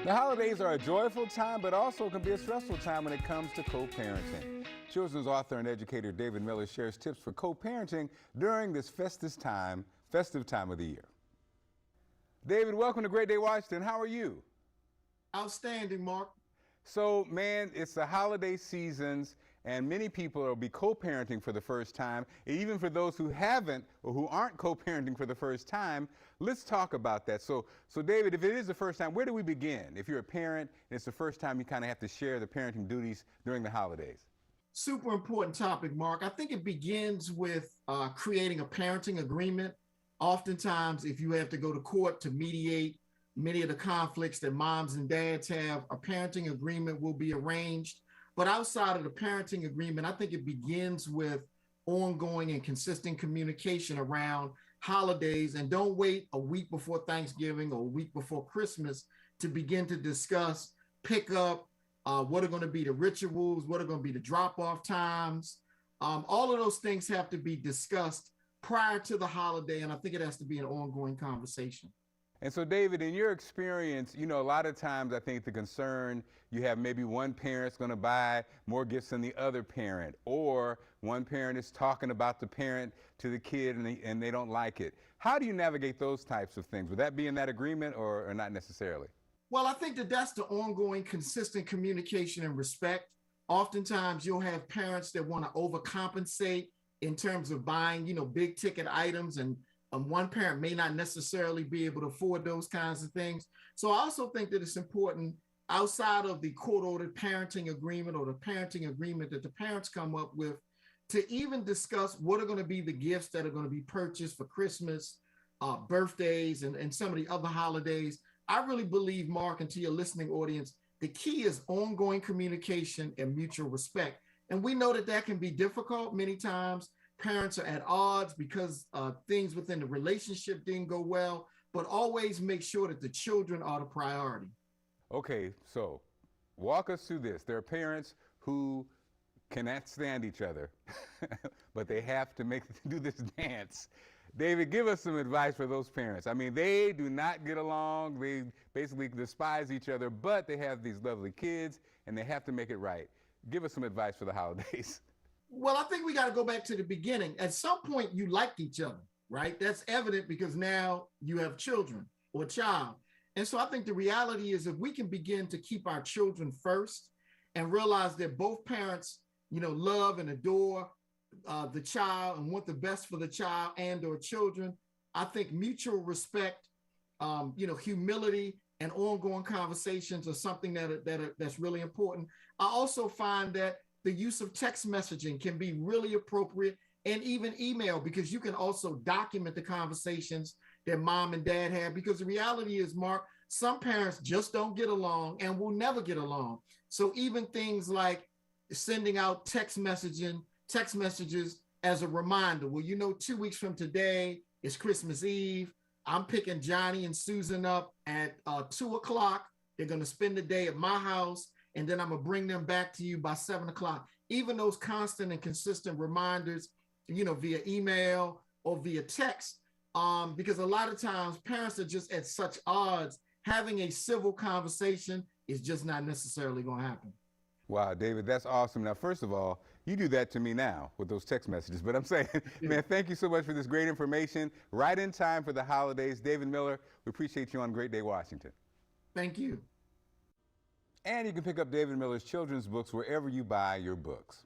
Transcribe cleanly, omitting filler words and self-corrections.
The holidays are a joyful time, but also can be a stressful time when it comes to co-parenting. Children's author and educator David Miller shares tips for co-parenting during this festive time of the year. David, welcome to Great Day Washington. How are you? Outstanding, Mark. So, man, it's the holiday seasons, and many people will be co-parenting for the first time. And even for those who haven't or who aren't co-parenting for the first time, let's talk about that. So, David, if it is the first time, where do we begin? If you're a parent and it's the first time you kind of have to share the parenting duties during the holidays. Super important topic, Mark. I think it begins with creating a parenting agreement. Oftentimes, if you have to go to court to mediate many of the conflicts that moms and dads have, a parenting agreement will be arranged. But outside of the parenting agreement, I think it begins with ongoing and consistent communication around holidays. And don't wait a week before Thanksgiving or a week before Christmas to begin to discuss pickup, what are going to be the rituals, what are going to be the drop-off times. All of those things have to be discussed prior to the holiday, and I think it has to be an ongoing conversation. And so, David, in your experience, a lot of times I think the concern you have, maybe one parent's going to buy more gifts than the other parent, or one parent is talking about the parent to the kid and they don't like it. How do you navigate those types of things? Would that be in that agreement or not necessarily? Well, I think that's the ongoing, consistent communication and respect. Oftentimes, you'll have parents that want to overcompensate in terms of buying, big ticket items, and one parent may not necessarily be able to afford those kinds of things. So I also think that it's important, outside of the court-ordered parenting agreement or the parenting agreement that the parents come up with, to even discuss what are going to be the gifts that are going to be purchased for Christmas, birthdays, and some of the other holidays. I really believe, Mark, and to your listening audience, the key is ongoing communication and mutual respect. And we know that can be difficult. Many times parents are at odds because things within the relationship didn't go well, but always make sure that the children are the priority. Okay, so walk us through this. There are parents who cannot stand each other, but they have to do this dance. David, give us some advice for those parents. I mean, they do not get along. They basically despise each other, but they have these lovely kids, and they have to make it right. Give us some advice for the holidays. Well, I think we got to go back to the beginning. At some point, you liked each other, right? That's evident because now you have children or a child. And so I think the reality is if we can begin to keep our children first and realize that both parents, love and adore the child and want the best for the child and or children, I think mutual respect, humility and ongoing conversations are something that's really important. I also find that the use of text messaging can be really appropriate, and even email, because you can also document the conversations that mom and dad have. Because the reality is, Mark, some parents just don't get along and will never get along. So even things like sending out text messages as a reminder. Well, 2 weeks from today is Christmas Eve. I'm picking Johnny and Susan up at 2 o'clock. They're going to spend the day at my house, and then I'm going to bring them back to you by 7 o'clock. Even those constant and consistent reminders, via email or via text, because a lot of times parents are just at such odds. Having a civil conversation is just not necessarily going to happen. Wow, David, that's awesome. Now, first of all, you do that to me now with those text messages, but I'm saying, man, thank you so much for this great information. Right in time for the holidays. David Miller, we appreciate you on Great Day Washington. Thank you. And you can pick up David Miller's children's books wherever you buy your books.